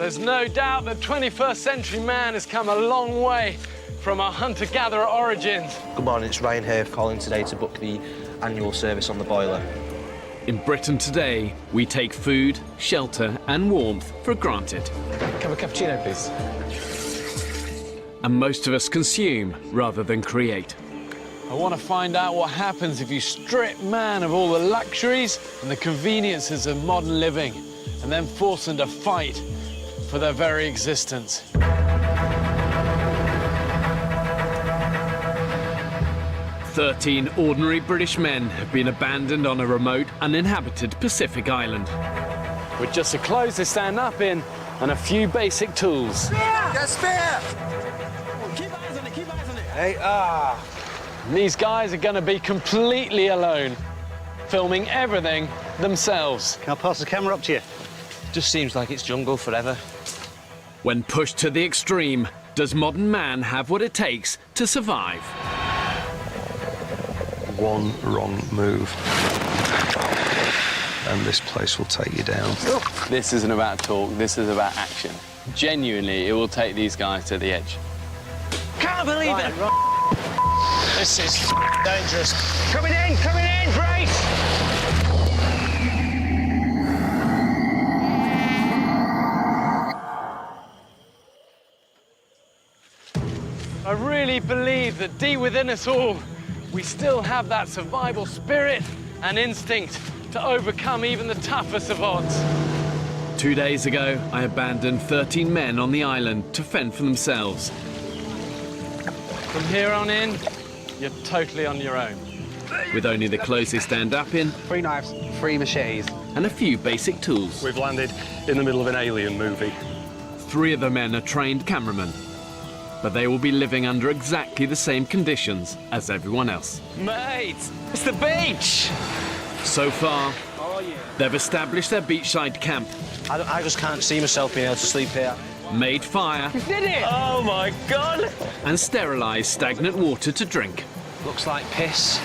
There's no doubt that 21st century man has come a long way from our hunter-gatherer origins. Good morning, it's Ryan here calling today to book the annual service on the boiler. In Britain today, we take food, shelter and warmth for granted. Have a cappuccino, please. And most of us consume rather than create. I want to find out what happens if you strip man of all the luxuries and the conveniences of modern living and then force them to fight for their very existence. 13 ordinary British men have been abandoned on a remote, uninhabited Pacific island. With just the clothes they stand up in and a few basic tools. Get spare! Keep eyes on it, keep eyes on it. Hey, And these guys are going to be completely alone, filming everything themselves. Can I pass the camera up to you? Just seems like it's jungle forever. When pushed to the extreme, does modern man have what it takes to survive? One wrong move and this place will take you down. This isn't about talk, this is about action. Genuinely, it will take these guys to the edge. can't believe it! This is dangerous. Coming in, brace! I really believe that deep within us all, we still have that survival spirit and instinct to overcome even the toughest of odds. 2 days ago, I abandoned 13 men on the island to fend for themselves. From here on in, you're totally on your own. With only the clothes they stand up in 3 knives, 3 machetes. and a few basic tools. We've landed in the middle of an alien movie. 3 of the men are trained cameramen, but they will be living under exactly the same conditions as everyone else. Mate, it's the beach! So far, they've established their beachside camp, I just can't see myself being able to sleep here. made fire Did it? Oh my God! and sterilised stagnant water to drink. Looks like piss.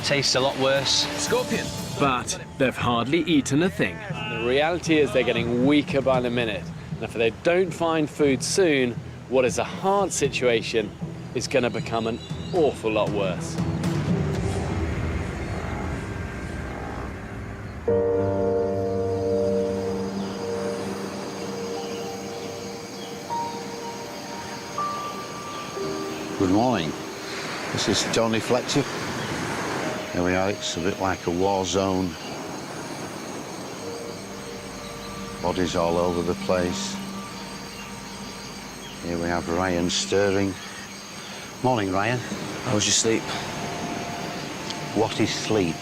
Tastes a lot worse. Scorpion. But they've hardly eaten a thing. The reality is they're getting weaker by the minute. And if they don't find food soon, what is a hard situation is going to become an awful lot worse. Good morning. This is Tony Fletcher. There we are, it's a bit like a war zone. Bodies all over the place. Here we have Ryan stirring. Morning, Ryan. How was your sleep? What is sleep?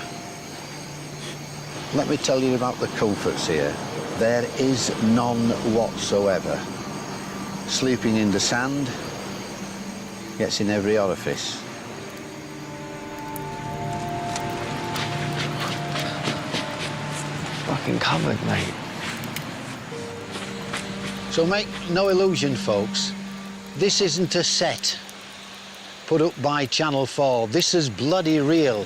Let me tell you about the comforts here. There is none whatsoever. Sleeping in the sand gets in every orifice. Fucking covered, mate. So make no illusion, folks. This isn't a set put up by Channel 4. This is bloody real.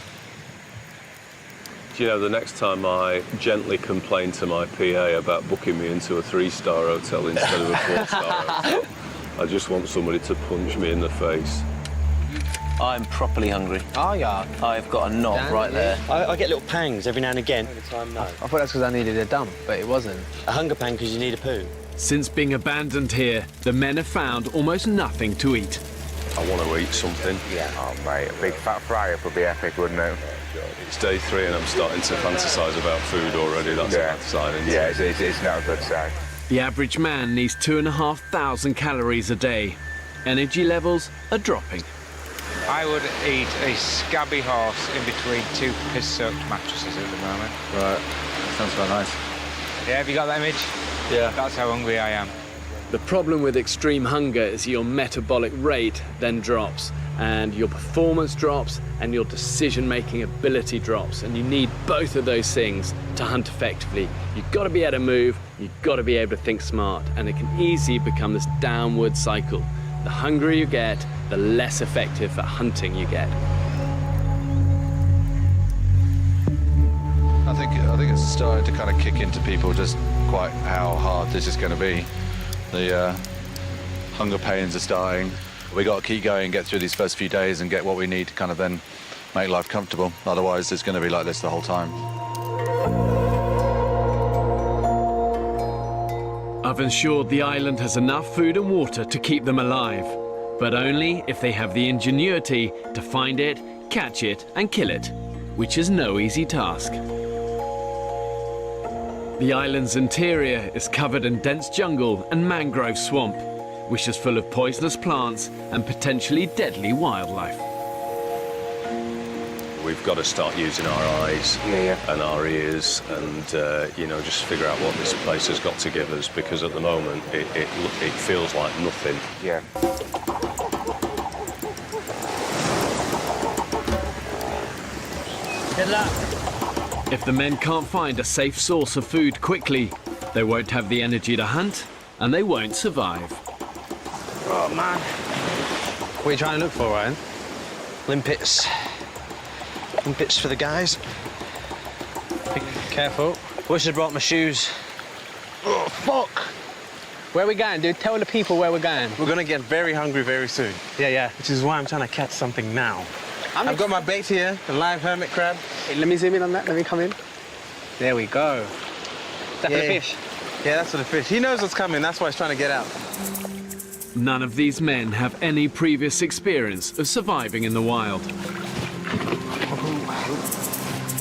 Do you know, the next time I gently complain to my PA about booking me into a 3-star hotel instead of a 4-star hotel, I just want somebody to punch me in the face. I'm properly hungry. Oh, yeah. I've got a knot right there. I get little pangs every now and again. I thought that's because I needed a dump, but it wasn't. A hunger pang because you need a poo. Since being abandoned here, the men have found almost nothing to eat. I want to eat something. Yeah. Oh, mate, a big fat fry-up would be epic, wouldn't it? It's day 3 and I'm starting to fantasise about food already. That's a bad sign, isn't Yeah, it? it's not a good sign. The average man needs 2,500 calories a day. Energy levels are dropping. I would eat a scabby horse in between 2 piss-soaked mattresses at the moment. Right, sounds quite nice. Yeah, have you got that image? Yeah. That's how hungry I am. The problem with extreme hunger is your metabolic rate then drops, and your performance drops, and your decision-making ability drops, and you need both of those things to hunt effectively. You've got to be able to move, you've got to be able to think smart, and it can easily become this downward cycle. The hungrier you get, the less effective at hunting you get. I think it's starting to kind of kick into people just quite how hard this is going to be. The hunger pains are starting. We got to keep going, get through these first few days and get what we need to kind of then make life comfortable. Otherwise, it's going to be like this the whole time. I've ensured the island has enough food and water to keep them alive, but only if they have the ingenuity to find it, catch it and kill it, which is no easy task. The island's interior is covered in dense jungle and mangrove swamp, which is full of poisonous plants and potentially deadly wildlife. We've got to start using our eyes and our ears and, you know, just figure out what this place has got to give us, because at the moment it feels like nothing. Yeah. Good luck. If the men can't find a safe source of food quickly, they won't have the energy to hunt and they won't survive. Oh, man. What are you trying to look for, Ryan? Limpets. Limpets for the guys. Be careful. Wish I'd brought my shoes. Oh, fuck! Where are we going, dude? Tell the people where we're going. We're gonna get very hungry very soon. Yeah. Which is why I'm trying to catch something now. I've got my bait here, the live hermit crab. Hey, let me zoom in on that. Let me come in. There we go. Is that for the fish? Yeah, that's for the fish. He knows what's coming. That's why he's trying to get out. None of these men have any previous experience of surviving in the wild.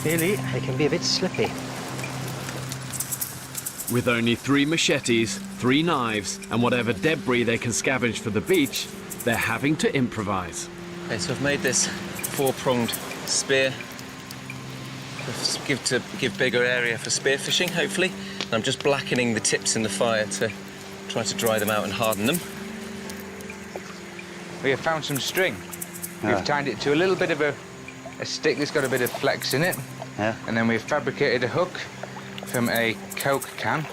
Really? It can be a bit slippy. With only 3 machetes, 3 knives, and whatever debris they can scavenge for the beach, they're having to improvise. Okay, so I've made this 4-pronged spear to give bigger area for spear fishing, hopefully. And I'm just blackening the tips in the fire to try to dry them out and harden them. We have found some string. We've tied it to a little bit of a stick that's got a bit of flex in it. Yeah. And then we've fabricated a hook from a Coke can.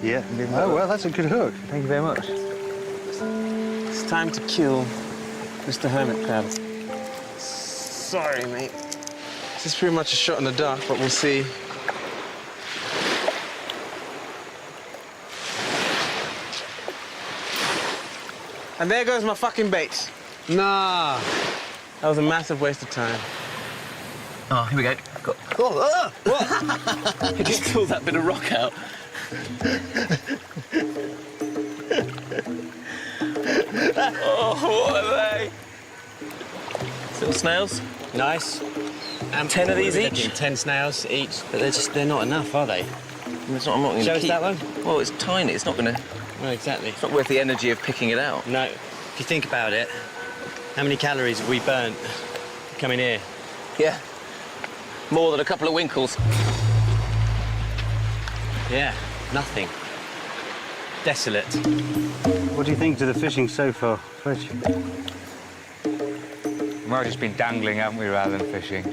Yeah. Oh, well, that's a good hook. Thank you very much. It's time to kill Mr. Hermit Crab. Sorry, mate. This is pretty much a shot in the dark, but we'll see. And there goes my fucking bait. Nah. That was a massive waste of time. Oh, here we go. What? I just pulled that bit of rock out. Oh, what are they? Little snails. Nice. 10 of these each? 10 snails each, but they're not enough, are they? I'm not going to Show us keep that one. Well, it's tiny. It's not going to. Well, exactly. It's not worth the energy of picking it out. No. If you think about it, how many calories have we burnt coming here? Yeah. More than a couple of winkles. Yeah, nothing. Desolate. What do you think to the fishing so far, Fletch? We've all just been dangling, haven't we, rather than fishing?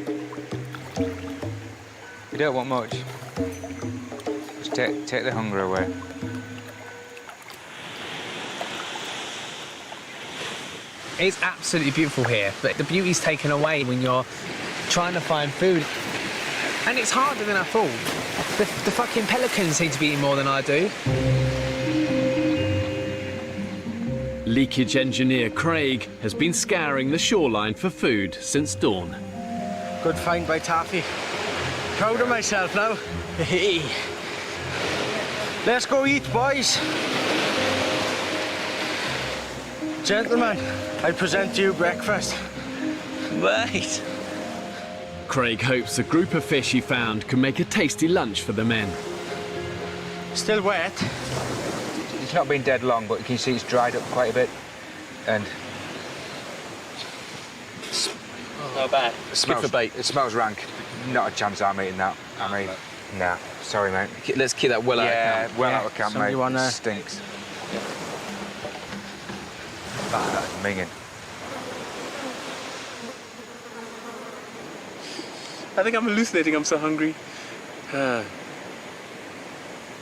We don't want much. Just take the hunger away. It's absolutely beautiful here, but the beauty's taken away when you're trying to find food. And it's harder than I thought. The fucking pelicans seem to be eating more than I do. Leakage engineer Craig has been scouring the shoreline for food since dawn. Good find by Taffy. Proud of myself now. Let's go eat, boys. Gentlemen, I present you breakfast. Right. Craig hopes the group of fish he found can make a tasty lunch for the men. Still wet. It's not been dead long, but you can see it's dried up quite a bit. And Not bad. it smells rank. Not a chance I'm eating that. I mean, nah. Sorry, mate. Let's keep that well out of camp. Yeah, well out of camp, Somebody mate. wanna- Stinks. That's minging. I think I'm hallucinating. I'm so hungry.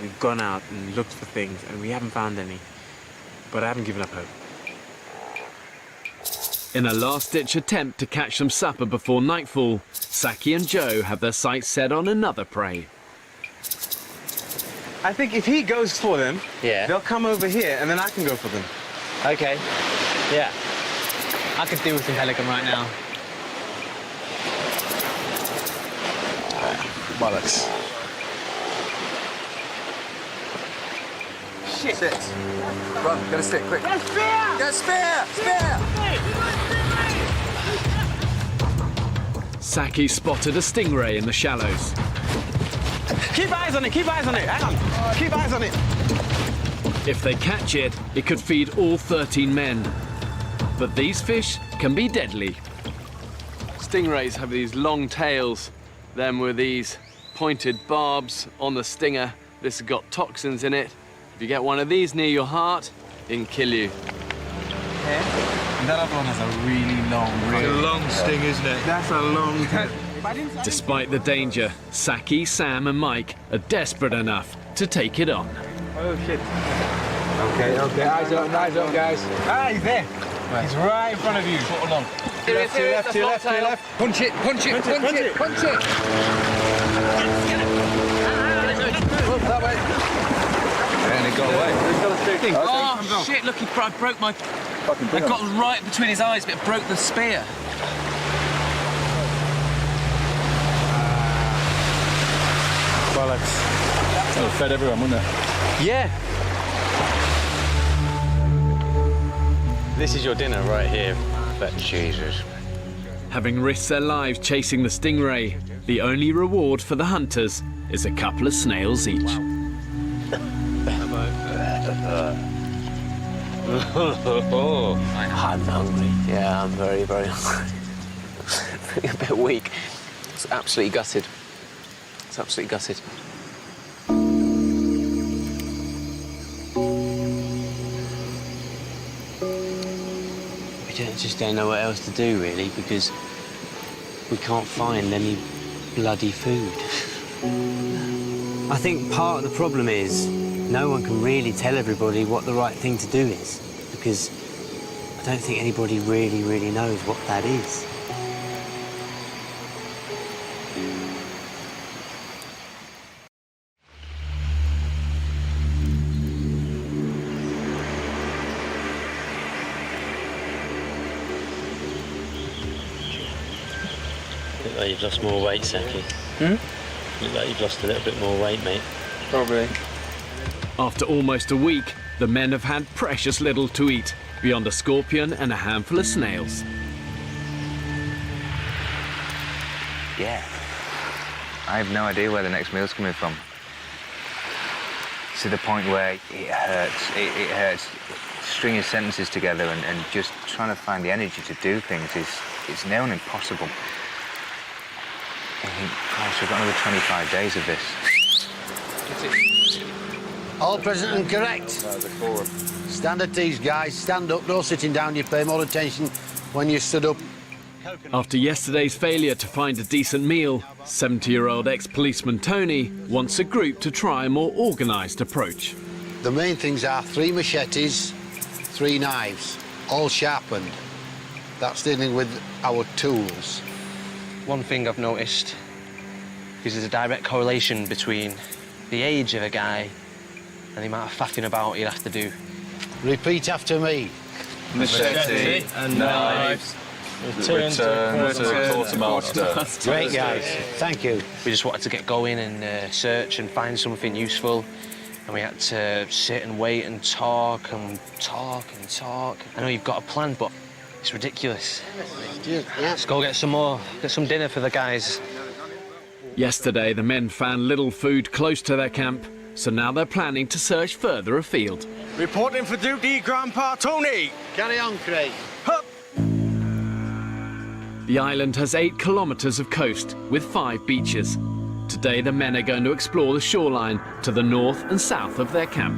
We've gone out and looked for things, and we haven't found any. But I haven't given up hope. In a last-ditch attempt to catch some supper before nightfall, Saki and Joe have their sights set on another prey. I think if he goes for them, they'll come over here, and then I can go for them. Okay. Yeah. I could deal with some pelican right now. Bollocks. Shit. Sit. Run, get a stick, quick. Get a spear! Get a spear! Spear! Saki spotted a stingray in the shallows. Keep eyes on it, keep eyes on it. Hang on. Keep eyes on it. If they catch it, it could feed all 13 men. But these fish can be deadly. Stingrays have these long tails, them with these pointed barbs on the stinger. This has got toxins in it. If you get one of these near your heart, it can kill you. And that other one has a really long, long sting, isn't it? That's a long tail. Despite the danger, Saki, Sam and Mike are desperate enough to take it on. Oh, shit. Okay, eyes up, guys. Ah, he's there. Right. He's right in front of you. Foot along. To your left, to your left, to your left, to your left. Punch it, punch it, punch it, punch it. That way. And it got away. Oh, shit, look, I broke my... I got right between his eyes, but it broke the spear. Bollocks. That would have fed everyone, wouldn't it? Yeah. This is your dinner right here. But Jesus. Having risked their lives chasing the stingray, the only reward for the hunters is a couple of snails each. I'm hungry. Yeah, I'm very, very hungry. Feeling a bit weak. It's absolutely gutted. It's absolutely gutted. We just don't know what else to do, really, because we can't find any bloody food. I think part of the problem is no one can really tell everybody what the right thing to do is, because I don't think anybody really knows what that is. Look like you've lost more weight, Saki. Look like you've lost a little bit more weight, mate. Probably. After almost a week, the men have had precious little to eat, beyond a scorpion and a handful of snails. Yeah. I have no idea where the next meal's coming from. To the point where it hurts. It hurts. Stringing sentences together and just trying to find the energy to do things is near on impossible. I think, gosh, we've got another 25 days of this. All present and correct. Stand at ease, guys. Stand up, no sitting down. You pay more attention when you stood up. After yesterday's failure to find a decent meal, 70-year-old ex-policeman Tony wants a group to try a more organised approach. The main things are 3 machetes, 3 knives, all sharpened. That's dealing with our tools. One thing I've noticed is there's a direct correlation between the age of a guy and the amount of faffing about he'll have to do. Repeat after me. Machete and knives. Return to quartermaster. Great, guys. Thank you. We just wanted to get going and search and find something useful. And we had to sit and wait and talk and talk and talk. I know you've got a plan, but it's ridiculous. Yeah. Let's go get some more, get some dinner for the guys. Yesterday, the men found little food close to their camp, so now they're planning to search further afield. Reporting for duty, Grandpa Tony. Carry on, Craig. Hup. The island has 8 kilometres of coast with 5 beaches. Today, the men are going to explore the shoreline to the north and south of their camp.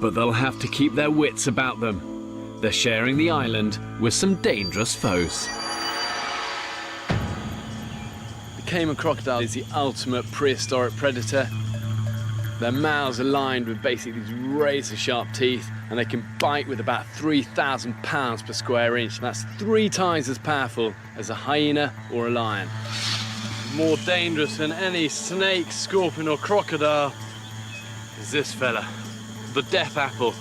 But they'll have to keep their wits about them. They're sharing the island with some dangerous foes. The caiman crocodile is the ultimate prehistoric predator. Their mouths are lined with basically these razor-sharp teeth, and they can bite with about 3,000 pounds per square inch. That's 3 times as powerful as a hyena or a lion. More dangerous than any snake, scorpion or crocodile. is this fella, the death apple.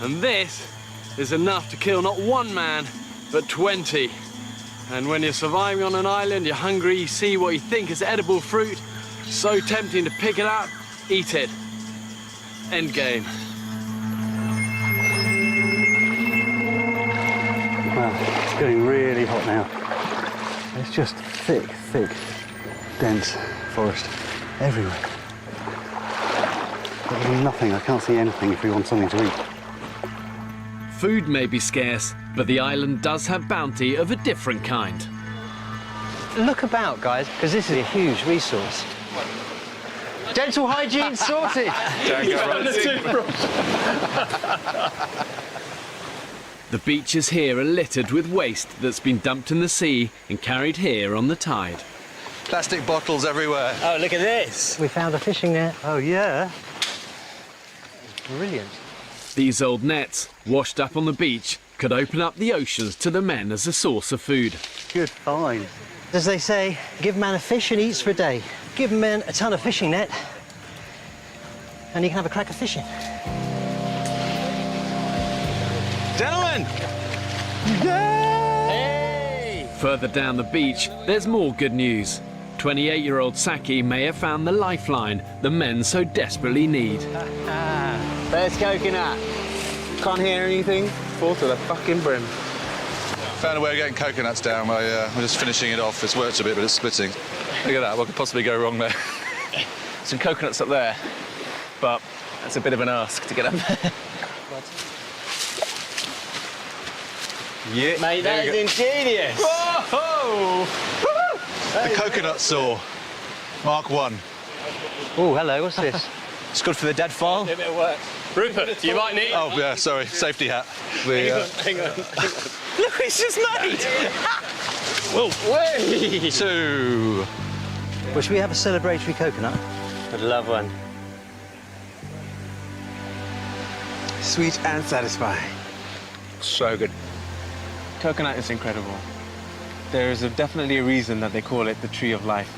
And this is enough to kill not one man, but 20. And when you're surviving on an island, you're hungry, you see what you think is edible fruit, so tempting to pick it up, eat it. End game. Wow, it's getting really hot now. It's just thick, dense forest everywhere. There's nothing, I can't see anything if we want something to eat. Food may be scarce, but the island does have bounty of a different kind. Look about, guys, because this is a huge resource. Dental hygiene sorted! The beaches here are littered with waste that's been dumped in the sea and carried here on the tide. Plastic bottles everywhere. Oh, look at this! We found a fishing net. Oh, yeah. Brilliant. These old nets, washed up on the beach, could open up the oceans to the men as a source of food. Good find. As they say, give man a fish and he eats for a day. Give men a ton of fishing net and you can have a crack of fishing. Gentlemen! Hey! Further down the beach, there's more good news. 28-year-old Saki may have found the lifeline the men so desperately need. There's coconut. Can't hear anything. Full to the fucking brim. Found a way of getting coconuts down. I'm just finishing it off. It's worked a bit, but it's splitting. Look at that. What could possibly go wrong there? Some coconuts up there, but that's a bit of an ask to get up there. Yeah, mate, that is ingenious. Whoa! The coconut saw. Mark 1. Oh, hello, what's this? It's good for the dead fall. A bit of work. Rupert, you might need... Oh, yeah, sorry. Safety hat. Hang on. Look what it's just made! Whoa. Way! 2. Well, should we have a celebratory coconut? I'd love one. Sweet and satisfying. So good. Coconut is incredible. There is definitely a reason that they call it the tree of life.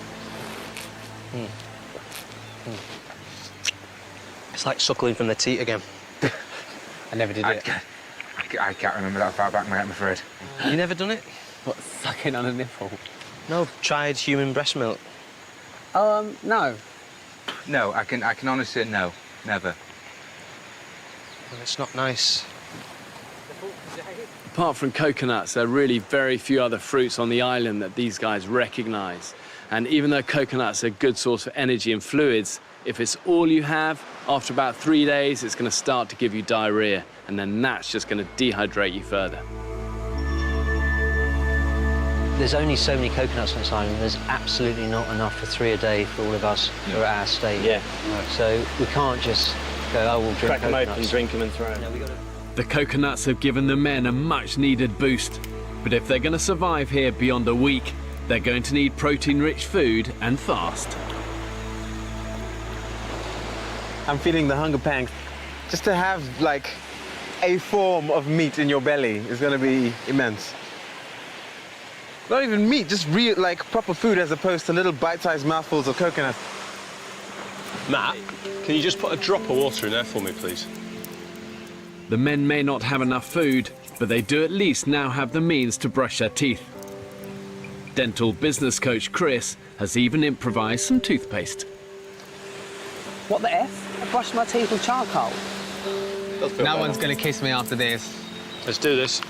It's like suckling from the teat again. I never did it. I can't remember that far back, mate, I'm afraid. You never done it? What, sucking on a nipple? No, tried human breast milk. No. No, I can honestly say no, never. Well, it's not nice. Apart from coconuts, there are really very few other fruits on the island that these guys recognise. And even though coconuts are a good source of energy and fluids, if it's all you have, after about 3 days, it's going to start to give you diarrhea, and then that's just going to dehydrate you further. There's only so many coconuts on this island. There's absolutely not enough for 3 a day for all of us who are at our state. Yeah. So we can't just go, oh, we'll drink Crack them coconuts. open, drink them and throw them. No, The coconuts have given the men a much-needed boost. But if they're going to survive here beyond a week, they're going to need protein-rich food and fast. I'm feeling the hunger pangs. Just to have, like, a form of meat in your belly is going to be immense. Not even meat, just real, like, proper food as opposed to little bite-sized mouthfuls of coconut. Matt, can you just put a drop of water in there for me, please? The men may not have enough food, but they do at least now have the means to brush their teeth. Dental business coach Chris has even improvised some toothpaste. What the F? I brushed my teeth with charcoal. No one's going to kiss me after this. Let's do this.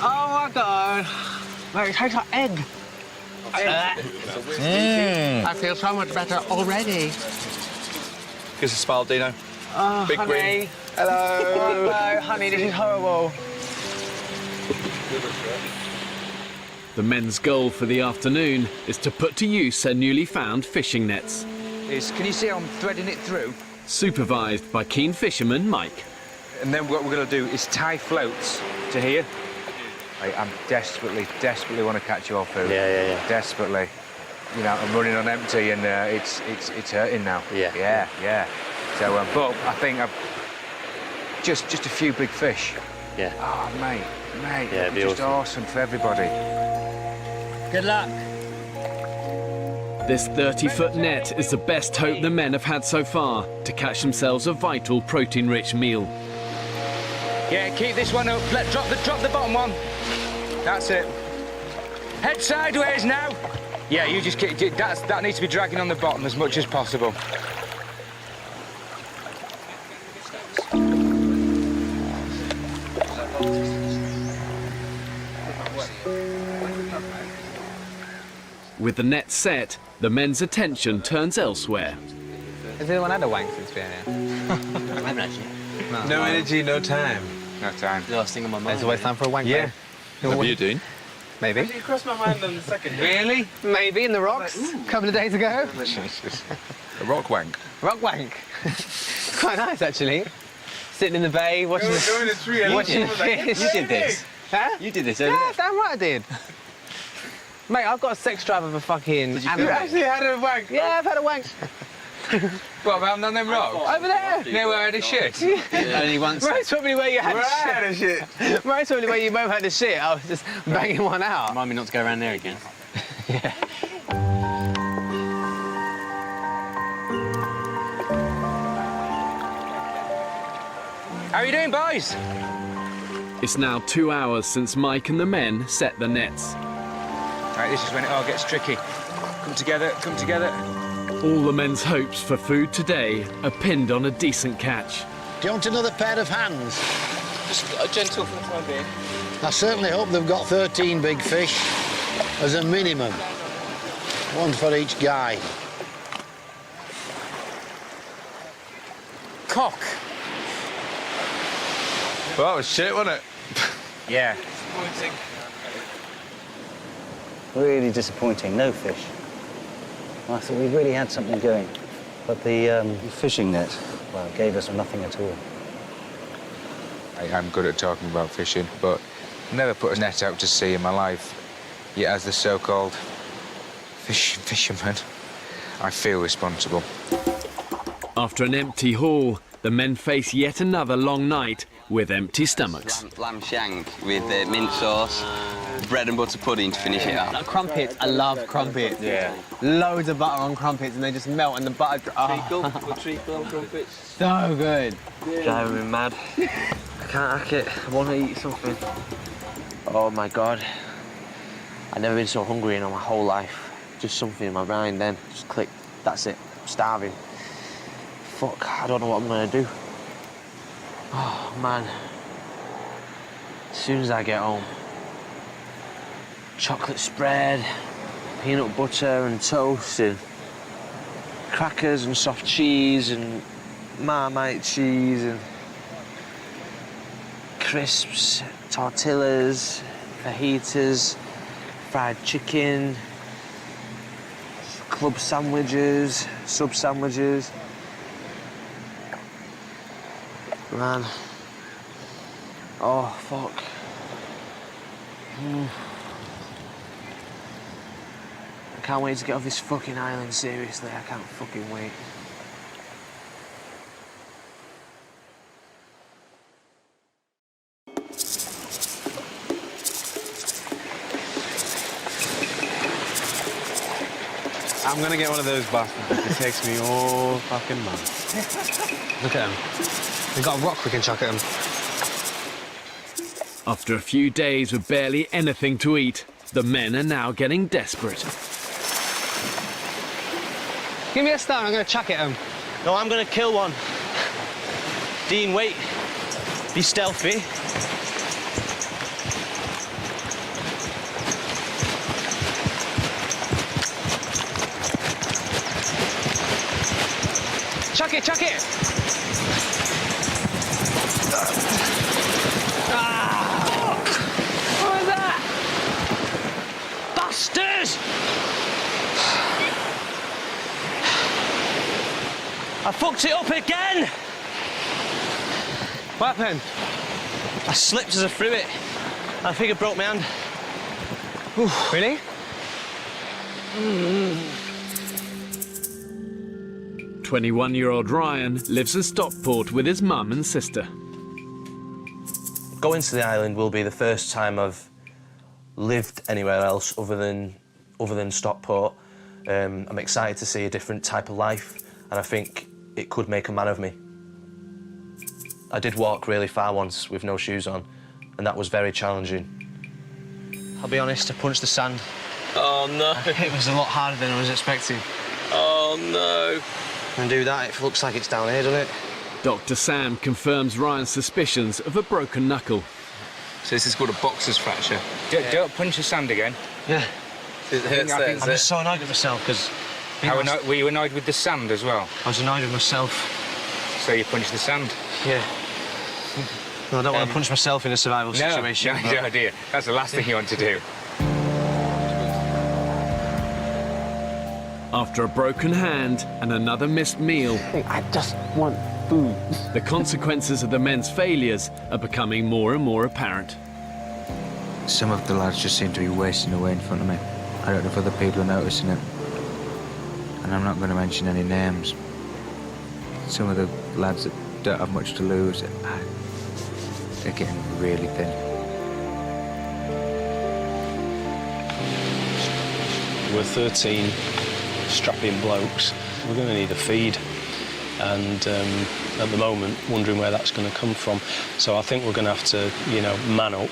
Oh my God. Mate, it tastes like egg. I feel so much better already. Give us a smile, Dino. Oh, Big honey. grin. Hello. Hello, honey, this is horrible. The men's goal for the afternoon is to put to use their newly found fishing nets, Can you see I'm threading it through? supervised by keen fisherman Mike. And then what we're going to do is tie floats to here. I'm desperately want to catch your food. Yeah. Desperately. You know, I'm running on empty and it's hurting now. Yeah. So, but I think I've just a few big fish. Yeah. Oh, mate, Yeah, it'd be just awesome for everybody. Good luck. This 30-foot net is the best hope the men have had so far to catch themselves a vital protein-rich meal. Yeah, keep this one up. Drop the bottom one. That's it. Head sideways now. Yeah, you just keep, that needs to be dragging on the bottom as much as possible. With the net set, the men's attention turns elsewhere. Has anyone had a wank since being here? I haven't actually. No energy, no time. No time. Last thing on my mind. There's always time for a wank. Yeah. What are you doing? Maybe. Actually, it crossed my mind on the second. Really? Maybe in the rocks a couple of days ago. A rock wank. Rock wank. Quite nice, actually. Sitting in the bay, watching Going to a tree. watching the fish. You did this. Huh? You did this over Yeah, there. damn right I did. Mate, I've got a sex drive of a fucking You animal. actually had a wank. Yeah, I've had a wank. What, about on them rocks? Over there. Near where I had a shit? Only once. Right, probably where you had Where I had a shit. shit. Right, probably where you both had the shit. I was just banging one out. Remind me not to go around there again. Yeah. How are you doing, boys? It's now 2 hours since Mike and the men set the nets. All right, this is when it all gets tricky. Come together, come together. All the men's hopes for food today are pinned on a decent catch. Do you want another pair of hands? Just a gentle for the time being. I certainly hope they've got 13 big fish as a minimum. One for each guy. Cock. Well, that was shit, wasn't it? Yeah. Really disappointing, no fish. I thought we really had something going. But the fishing net, well, gave us nothing at all. I'm good at talking about fishing, but never put a net out to sea in my life. Yet as the so-called fisherman, I feel responsible. After an empty haul, the men face yet another long night with empty stomachs. Lamb shank with mint sauce, bread and butter pudding to finish it up. Like crumpets, I love crumpets. Yeah. Loads of butter on crumpets and they just melt and the butter... Treacle on crumpets. So good. Driving me mad. I can't hack it. I want to eat something. Oh my God. I've never been so hungry in my whole life. Just something in my mind then. Just click. That's it. I'm starving. Fuck, I don't know what I'm gonna do. Oh man. As soon as I get home, chocolate spread, peanut butter and toast and crackers and soft cheese and Marmite cheese and crisps, tortillas, fajitas, fried chicken, club sandwiches, sub sandwiches. Man. Oh, fuck. I can't wait to get off this fucking island, seriously. I can't fucking wait. I'm gonna get one of those bastards. It takes me all fucking months. Look at them. We've got a rock we can chuck at them. After a few days with barely anything to eat, the men are now getting desperate. Give me a stone, I'm gonna chuck it at them. No, I'm gonna kill one. Dean, wait. Be stealthy. Chuck it, chuck it! What was that? Bastards! I fucked it up again! What happened? I slipped as I threw it. I think I broke my hand. Oof. Really? 21-year-old Ryan lives in Stockport with his mum and sister. Going to the island will be the first time I've lived anywhere else other than Stockport. I'm excited to see a different type of life, and I think it could make a man of me. I did walk really far once with no shoes on, and that was very challenging. I'll be honest, I punched the sand. Oh, no. It was a lot harder than I was expecting. Oh, no. And do that, it looks like it's down here, doesn't it? Dr. Sam confirms Ryan's suspicions of a broken knuckle. So this is called a boxer's fracture. Don't punch the sand again. Yeah. It hurts there, I'm just so annoyed with myself, because... Were you annoyed with the sand as well? I was annoyed with myself. So you punched the sand? Yeah. Well, I don't want to punch myself in a survival situation. No, no, dear. That's the last thing you want to do. After a broken hand and another missed meal, I just want food. The consequences of the men's failures are becoming more and more apparent. Some of the lads just seem to be wasting away in front of me. I don't know if other people are noticing it. And I'm not going to mention any names. Some of the lads that don't have much to lose, they're getting really thin. We're 13 strapping blokes. We're going to need a feed, and at the moment, wondering where that's going to come from. So I think we're going to have to, man up,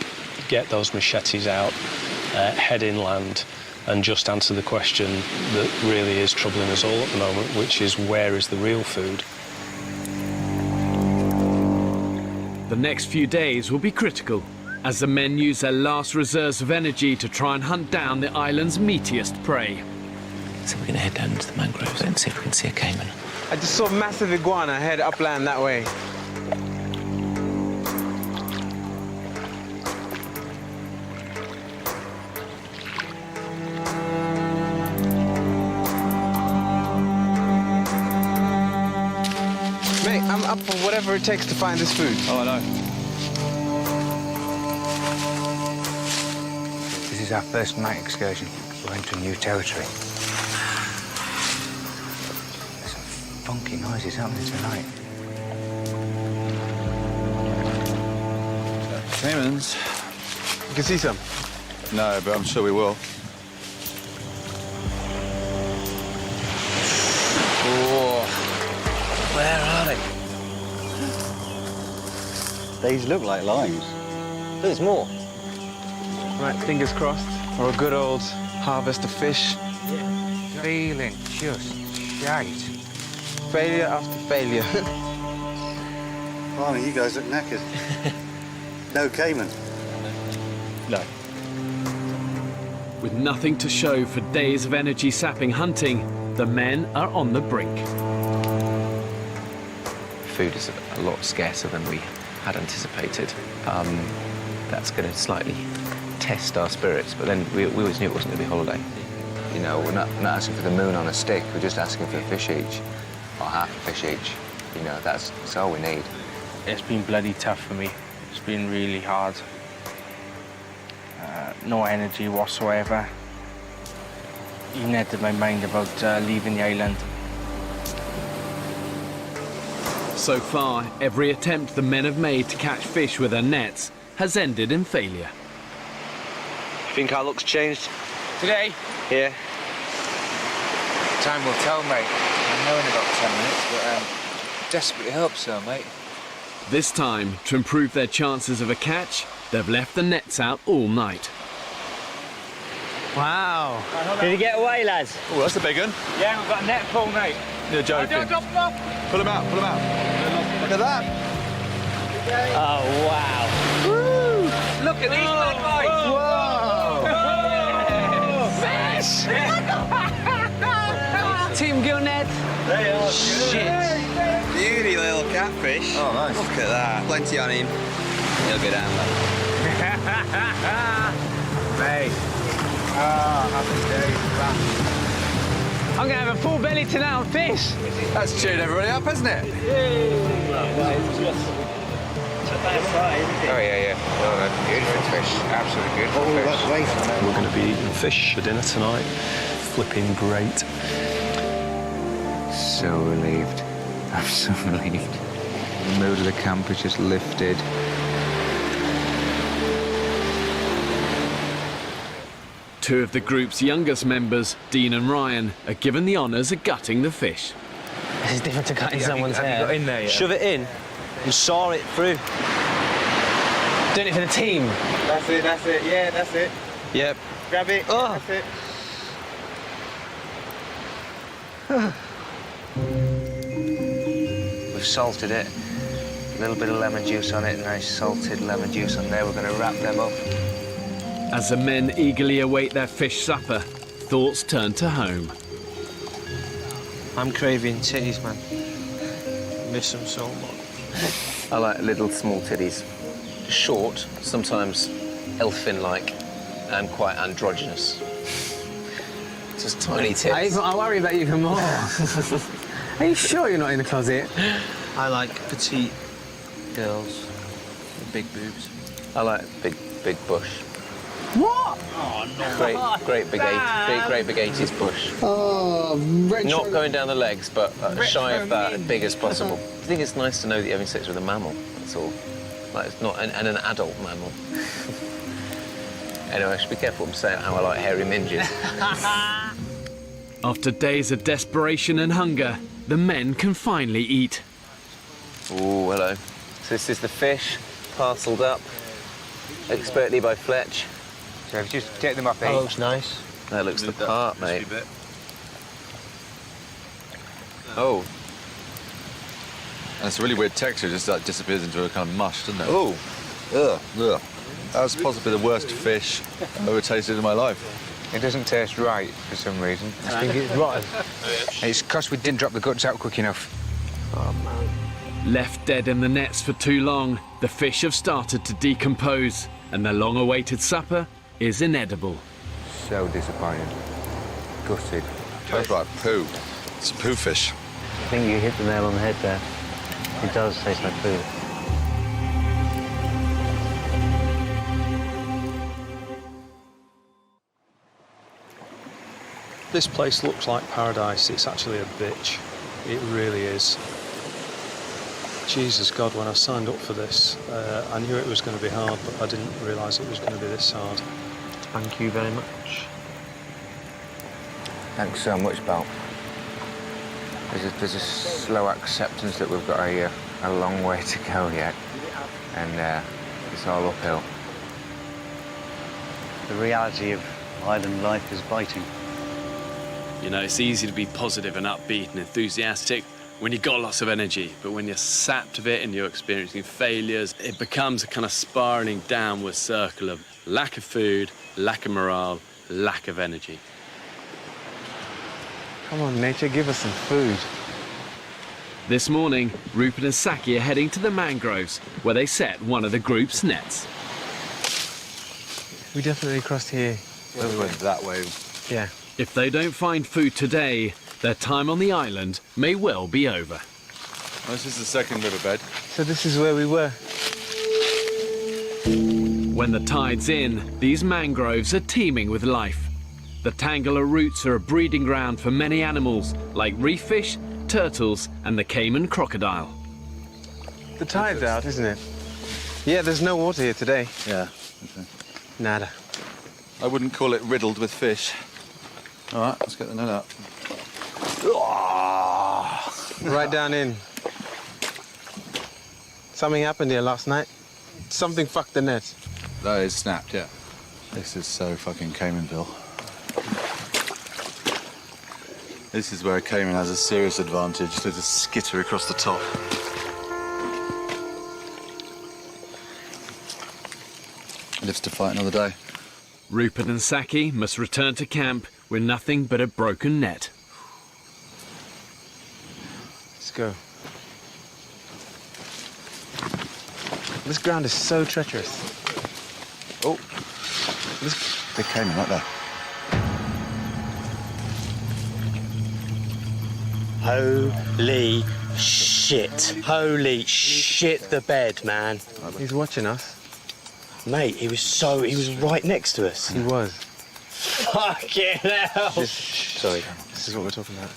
get those machetes out, head inland, and just answer the question that really is troubling us all at the moment, which is, where is the real food? The next few days will be critical as the men use their last reserves of energy to try and hunt down the island's meatiest prey. So we're going to head down into the mangroves and see if we can see a caiman. I just saw a massive iguana head upland that way. Mate, I'm up for whatever it takes to find this food. Oh, I know. This is our first night excursion. We're into new territory. There's some funky noises happening tonight. Caimans? You can see some? No, but I'm sure we will. Where are they? These look like limes. There's more. Right, fingers crossed for a good old harvest of fish. Yeah. Feeling just shite. Failure after failure. Blimey, you guys look knackered. No caiman? No. With nothing to show for days of energy-sapping hunting, the men are on the brink. Food is a lot scarcer than we had anticipated. That's going to slightly test our spirits, but then we always knew it wasn't going to be a holiday. You know, we're not asking for the moon on a stick, we're just asking for a fish each, or half a fish each. You know, that's all we need. It's been bloody tough for me. It's been really hard. No energy whatsoever. Even entered my mind about leaving the island. So far, every attempt the men have made to catch fish with their nets has ended in failure. You think our luck's changed? Today? Yeah. Time will tell, mate. I know in about 10 minutes, but desperately hope so, mate. This time, to improve their chances of a catch, they've left the nets out all night. Wow. Did he get away, lads? Oh, that's a big one. Yeah, we've got a net full, mate. You're joking. Pull him out, pull him out. Look at that. Oh, wow. Woo! Look at these bad boys. Whoa! Team Gillnet. They are Shit. Beauty little catfish. Oh, nice. Look at that. Plenty on him. He'll go down there. Mate. Happy days. I'm going to have a full belly tonight on fish. That's cheered everybody up, hasn't it? Oh, yeah. Oh, beautiful fish. Absolutely beautiful fish. We're going to be eating fish for dinner tonight. Flipping great. So relieved. I'm so relieved. The mood of the camp has just lifted. Two of the group's youngest members, Dean and Ryan, are given the honours of gutting the fish. This is different to cutting someone's have you hair. got in there yet? Shove it in and saw it through. Doing it for the team. That's it, yeah, that's it. Yep. Grab it, Oh. that's it. We've salted it. A little bit of lemon juice on it, nice salted lemon juice on there. We're going to wrap them up. As the men eagerly await their fish supper, thoughts turn to home. I'm craving titties, man. Miss them so much. I like little small titties. Short, sometimes elfin-like, and quite androgynous. Just tiny tits. I worry about you even more. Are you sure you're not in the closet? I like petite girls with big boobs. I like big bush. What? Oh, no. Great big 80s bush. Oh, retro. Not going down the legs, but shy of that, as big as possible. I think it's nice to know that you're having sex with a mammal, that's all. Like, it's not an adult mammal. Anyway, I should be careful what I'm saying, how I like hairy minges. After days of desperation and hunger, the men can finally eat. Oh, hello. So this is the fish, parcelled up, expertly by Fletch. So just take them off, That looks nice. That looks the part, mate. Oh. And it's a really weird texture, just like disappears into a kind of mush, doesn't it? Oh. Ugh. Ugh. That was possibly the worst fish I've ever tasted in my life. It doesn't taste right for some reason. I think it's rotten. It's because we didn't drop the guts out quick enough. Oh, man. Left dead in the nets for too long, the fish have started to decompose, and their long-awaited supper is inedible. So disappointed. Gutted. Tastes like poo. It's a poo fish. I think you hit the nail on the head there. It does taste like food. This place looks like paradise. It's actually a bitch. It really is. Jesus God, when I signed up for this, I knew it was going to be hard, but I didn't realise it was going to be this hard. Thank you very much. Thanks so much, Bal. There's a slow acceptance that we've got a long way to go yet, and it's all uphill. The reality of island life is biting. You know, it's easy to be positive and upbeat and enthusiastic when you've got lots of energy, but when you're sapped of it and you're experiencing failures, it becomes a kind of spiralling downward circle of lack of food, lack of morale, lack of energy. Come on, nature, give us some food. This morning, Rupert and Saki are heading to the mangroves, where they set one of the group's nets. We definitely crossed here. We went that way. Yeah. If they don't find food today, their time on the island may well be over. Oh, this is the second riverbed. So this is where we were. When the tide's in, these mangroves are teeming with life. The tangle of roots are a breeding ground for many animals, like reef fish, turtles, and the Cayman crocodile. The tide's out, isn't it? Yeah, there's no water here today. Yeah. Okay. Nada. I wouldn't call it riddled with fish. All right, let's get the net out. Right down in. Something happened here last night. Something fucked the net. That is snapped, yeah. This is so fucking Caymanville. This is where Cayman has a serious advantage. They just skitter across the top. Lives to fight another day. Rupert and Saki must return to camp with nothing but a broken net. Let's go. This ground is so treacherous. Oh, big Cayman right there. Holy shit. Holy shit, the bed, man. He's watching us. Mate, he was right next to us. He was. Fucking hell. Sorry. This is what we're talking about.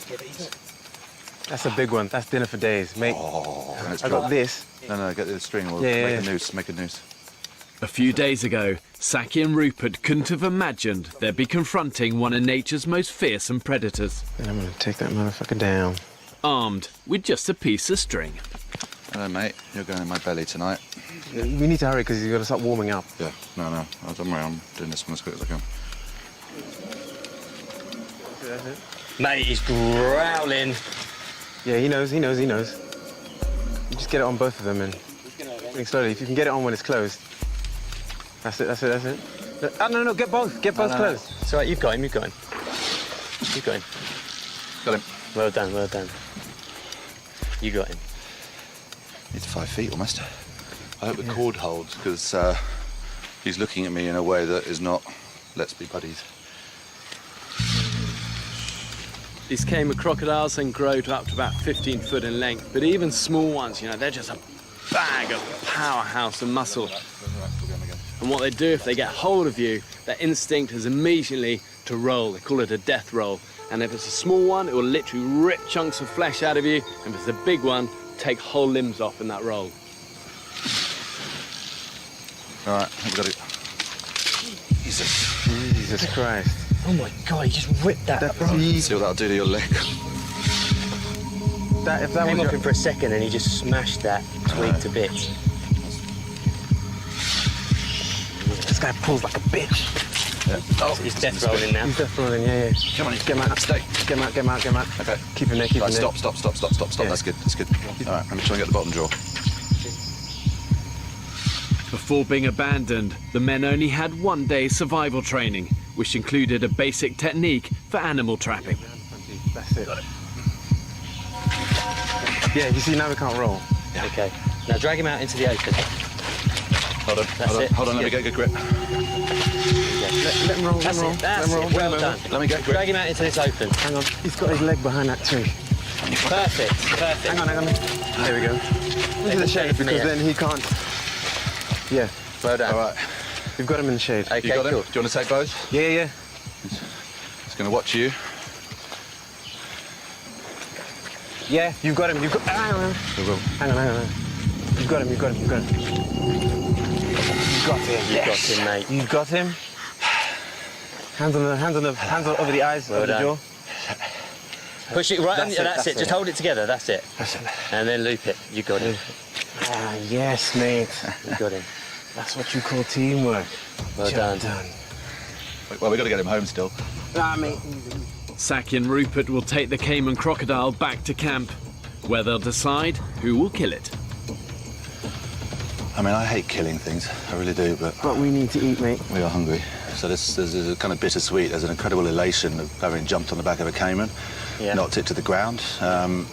That's a big one. That's dinner for days, mate. Oh, I got this. No, get the string. We'll Yeah, make yeah. a noose. Make a noose. A few days ago, Saki and Rupert couldn't have imagined they'd be confronting one of nature's most fearsome predators. And I'm gonna take that motherfucker down. Armed with just a piece of string. Hello, mate. You're going in my belly tonight. We need to hurry because he's got to start warming up. Yeah, no. Don't worry, I'm doing this one as quick as I can. Mate, he's growling. Yeah, he knows. You just get it on both of them and think slowly. If you can get it on when it's closed. That's it. Oh, no, get both closed. It's all right, you've got him. Got him. Well done. You got him. It's 5 feet almost. I hope the cord holds, because he's looking at me in a way that is not, let's be buddies. These caiman crocodiles then grow to up to about 15 foot in length, but even small ones, they're just a bag of powerhouse and muscle. And what they do if they get hold of you, their instinct is immediately to roll. They call it a death roll. And if it's a small one, it will literally rip chunks of flesh out of you. And if it's a big one, take whole limbs off in that roll. All right, we've got it. Jesus Christ. Oh my God, he just ripped that up. See what that'll do to your leg. If that came was up him for a second and he just smashed that twig to bits. This guy pulls like a bitch. Yeah. Oh, he's death rolling now. He's death rolling, yeah. Come on, get him out. Stay. Get him out. Okay. Keep him there, Right, stop. Yeah. That's good. All right, let me try and get the bottom drawer. Before being abandoned, the men only had 1 day's survival training, which included a basic technique for animal trapping. That's it. Yeah, you see, now we can't roll. Yeah. Okay. Now drag him out into the open. Hold on, let me get a good grip. Let him roll, That's it. Well done. Let me get a grip. Drag him out into this open. Hang on, he's got his leg behind that tree. Perfect. Hang on. There we go. Into the shade, because then he can't... Yeah. Well done. All right. We've got him in the shade. Okay, you got him? cool. Do you want to take both? Yeah. He's going to watch you. Yeah, you've got him. Hang on. You've got him. You've got him, mate. You've got him. Hands over the eyes, over the jaw. Push it right on. That's it. it. Just hold it together. That's it. And then loop it. You got him. Ah, yes, mate. You got him. That's what you call teamwork. Well done. Well, we've got to get him home still. Mate. Saki and Rupert will take the caiman crocodile back to camp, where they'll decide who will kill it. I mean, I hate killing things, I really do, but we need to eat, mate. We are hungry. So there's a kind of bittersweet. There's an incredible elation of having jumped on the back of a caiman, knocked it to the ground, and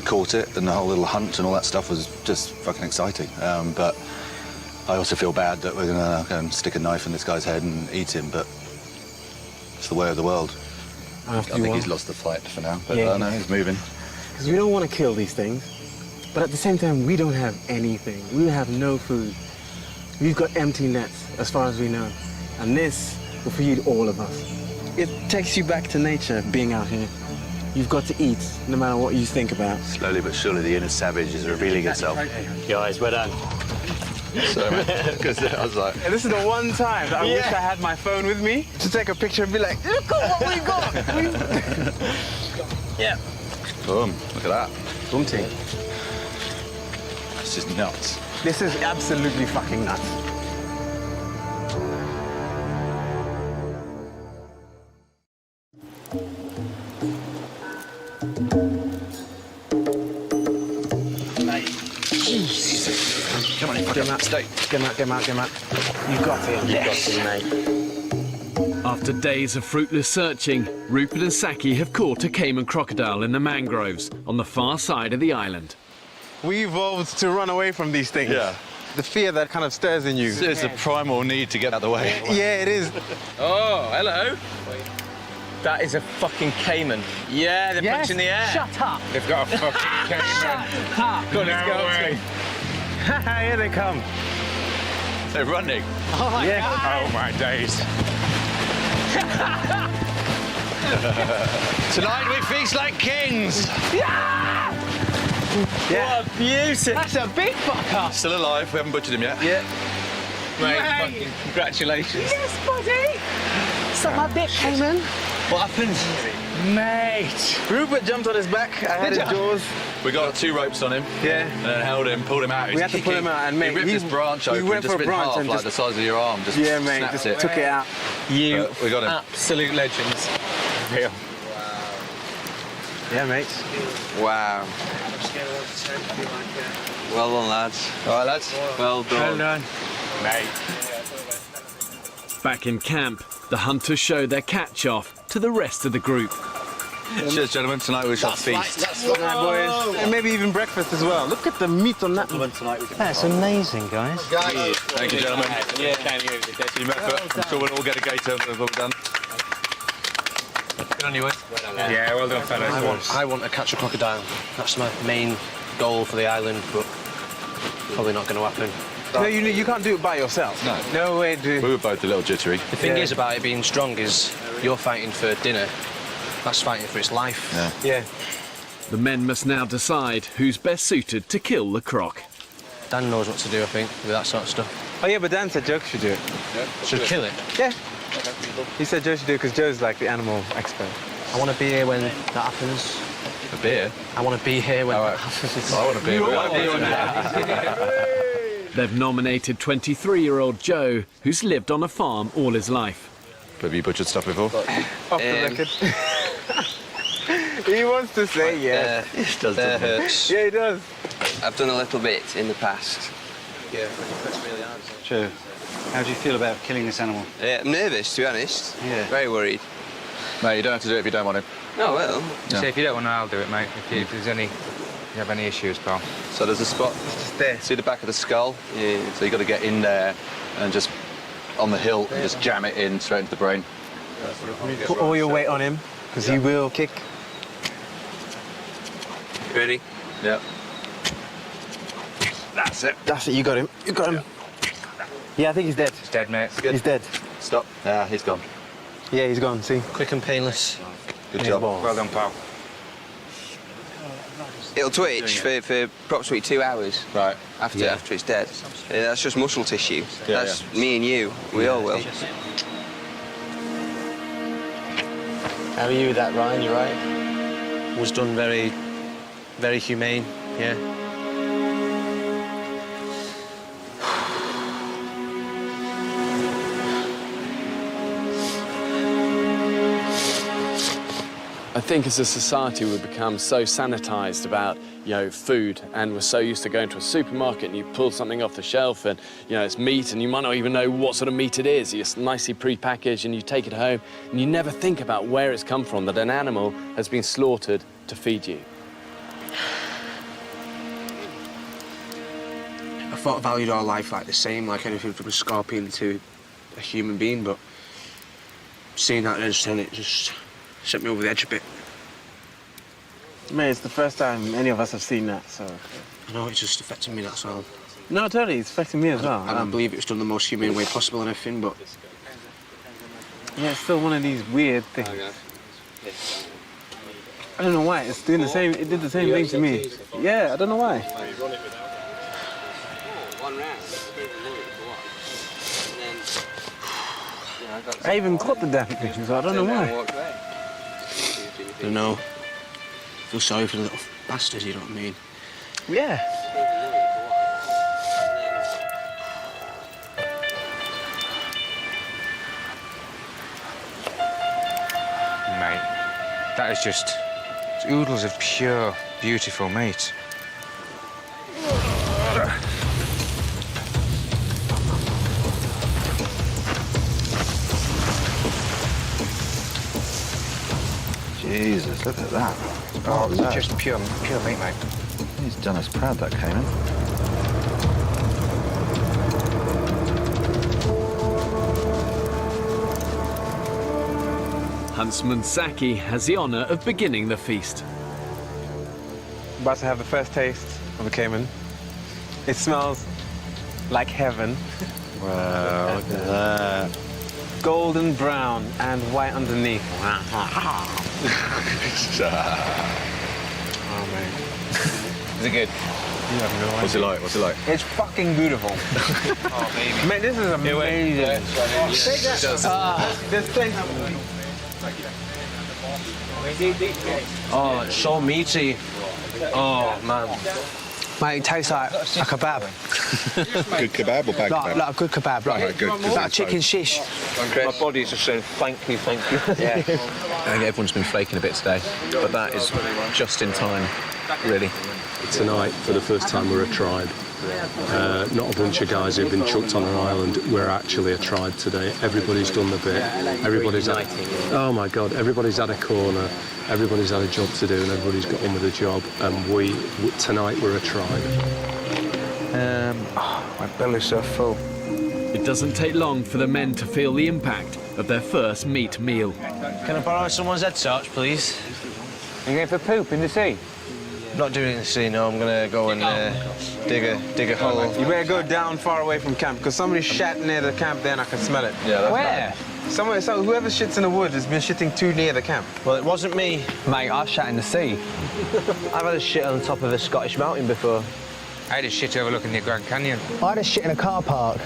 caught it, and the whole little hunt and all that stuff was just fucking exciting. But I also feel bad that we're gonna go and stick a knife in this guy's head and eat him, but it's the way of the world. I think he's lost the fight for now, but no, he's moving. Because we don't want to kill these things, but at the same time, we don't have anything. We have no food. We've got empty nets, as far as we know. And this will feed all of us. It takes you back to nature, being out here. You've got to eat, no matter what you think about. Slowly but surely, the inner savage is revealing itself. Guys, well done. Sorry, man, because I was like... And this is the one time that I wish I had my phone with me to take a picture and be like, look at what we've got! Yeah. Boom, look at that. Boom ting. It's just nuts. This is absolutely fucking nuts. Come on, get him out. Stay. Get him out. You got him. Yes. You got him, mate. After days of fruitless searching, Rupert and Saki have caught a caiman crocodile in the mangroves on the far side of the island. We evolved to run away from these things. Yeah. The fear that kind of stirs in you. It's a primal need to get out of the way. Yeah, it is. Oh, hello. That is a fucking caiman. Yeah, they're punching the air. Shut up. They've got a fucking caiman. Shut up. Go on, let's go. Here they come. They're running. Oh my God. Oh my days. Tonight we feast like kings. Yeah! What a beauty. That's a big fucker. Still alive. We haven't butchered him yet. Yeah. Mate, fucking congratulations. Yes, buddy! Suck my dick, Cayman. What happened? Mate! Rupert jumped on his back. I had his jaws. We got 2 ropes on him. Yeah. And then held him, pulled him out. We had to pull him out, and mate, he ripped his branch open. He went just for a bit in branch half, and like just the size of your arm. Just yeah, mate, snapped just it. took it out. You But we got him. absolute legends. Real. Yeah, mate. Wow. Well done, lads. All right, lads. Well done. Well done. Mate. Back in camp, the hunters show their catch-off to the rest of the group. Cheers, gentlemen. Tonight we shall feast. That's right, boys. And maybe even breakfast as well. Look at the meat on that one. That's amazing, guys. Thank you, gentlemen. Yeah, thank you. Team effort. I'm sure we'll all get a gator when we're done. Good on you, Ed. Yeah, well done, fellas. I want to catch a crocodile. That's my main goal for the island, but probably not going to happen. No, you can't do it by yourself. No. No way, dude. We were both a little jittery. The thing is about it being strong is you're fighting for dinner. That's fighting for its life. Yeah. The men must now decide who's best suited to kill the croc. Dan knows what to do, I think, with that sort of stuff. Oh, yeah, but Dan said Joe should do it. Should kill it? Yeah. He said Joe should do it because Joe's like the animal expert. I want to be here when that happens. A beer? I want to be here when that happens. I want a beer. They've nominated 23-year-old Joe, who's lived on a farm all his life. Have you butchered stuff before? Off the record. He wants to say yeah. That hurts. Yeah, he does. I've done a little bit in the past. Yeah, that's really hard. Joe, how do you feel about killing this animal? I'm nervous, to be honest. Yeah. Very worried. Mate, you don't have to do it if you don't want him. No, well. Yeah. See, if you don't want to, I'll do it, mate. If there's any, you have any issues, pal. So there's a spot. Just there. See the back of the skull? Yeah. So you got to get in there and just on the hilt and just jam it in straight into the brain. Put all your weight on him because he will kick. Ready? Yeah. That's it. That's it. You got him. You got him. Yeah, I think he's dead. He's dead, mate. He's dead. Stop. Yeah, he's gone. Yeah, he's gone. See. Quick and painless. Good job. Well done, pal. It'll twitch for approximately 2 hours. Right. After it's dead. That's just muscle tissue. Yeah, That's me and you. We all will. How are you with that, Ryan? You right? Was done very, very humane, yeah. I think as a society we've become so sanitised about, food, and we're so used to going to a supermarket and you pull something off the shelf and, it's meat and you might not even know what sort of meat it is. It's nicely pre-packaged and you take it home and you never think about where it's come from, that an animal has been slaughtered to feed you. I thought I valued our life like the same, like anything from a scorpion to a human being, but seeing that incident, it just sent me over the edge a bit. Mate, it's the first time any of us have seen that, so... I know, it's just affecting me, that's all. No, totally, it's affecting me as well. I don't believe it was done the most humane way possible and everything, but... Yeah, it's still one of these weird things. I don't know why, it's doing the same, it did the same thing to me. Yeah, I don't know why. I even caught the damn thing, so I don't know why. I don't know. I feel sorry for the little bastard, you know what I mean? Yeah. Mate, that is just oodles of pure, beautiful meat. Jesus, look at that. Oh, it's just pure meat, mate. He's done us proud, that Cayman. Huntsman Saki has the honour of beginning the feast. About to have the first taste of a Cayman. It smells like heaven. Wow, look at that. Golden brown and white underneath. Oh, man. Is it good? You have no idea. What's it like? What's it like? It's fucking beautiful. Oh, baby. Man, this is amazing. Take that. This thing. Oh, it's so meaty. Oh, man. Mate, it tastes like a kebab. Good kebab or bad kebab? Like a good kebab, Right, good. like a chicken shish. My body's just saying thank you, thank you. Yeah. I think everyone's been flaking a bit today, but that is just in time, really. Tonight, for the first time, we're a tribe. Not a bunch of guys who've been chucked on an island. We're actually a tribe today. Everybody's done the bit. Everybody's had, oh my God, everybody's had a corner. Everybody's had a job to do, and everybody's got on with the job. And tonight, we're a tribe. My belly's so full. It doesn't take long for the men to feel the impact of their first meat meal. Can I borrow someone's head torch, please? You going for poop in the sea? I'm not doing it in the sea, no. I'm gonna go and dig a hole. You better go down far away from camp, because somebody shat near the camp there and I can smell it. Yeah, that's Where? Somewhere, so whoever shits in the woods has been shitting too near the camp. Well, it wasn't me. Mate, I've shat in the sea. I've had a shit on top of a Scottish mountain before. I had a shit overlooking the Grand Canyon. I had a shit in a car park.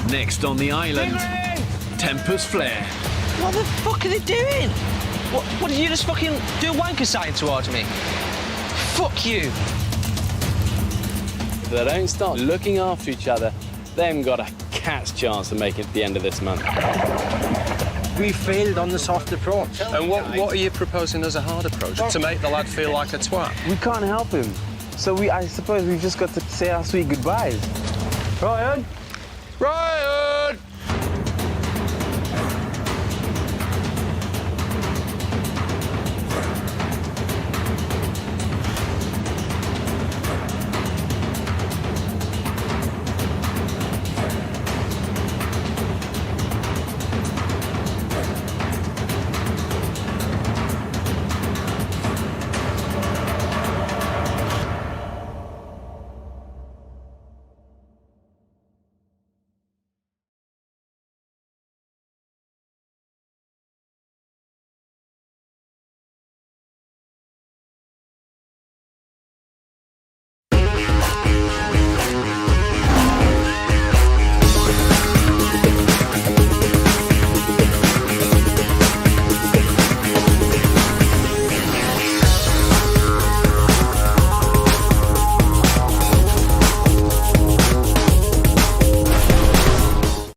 Next on the island, tempers flare. What the fuck are they doing? What did you just fucking do a wanker sign towards me? Fuck you. If they don't start looking after each other, they haven't got a cat's chance of making it to the end of this month. We failed on the soft approach. And what are you proposing as a hard approach? To make the lad feel like a twat? We can't help him. So I suppose we've just got to say our sweet goodbyes. Ryan? Ryan!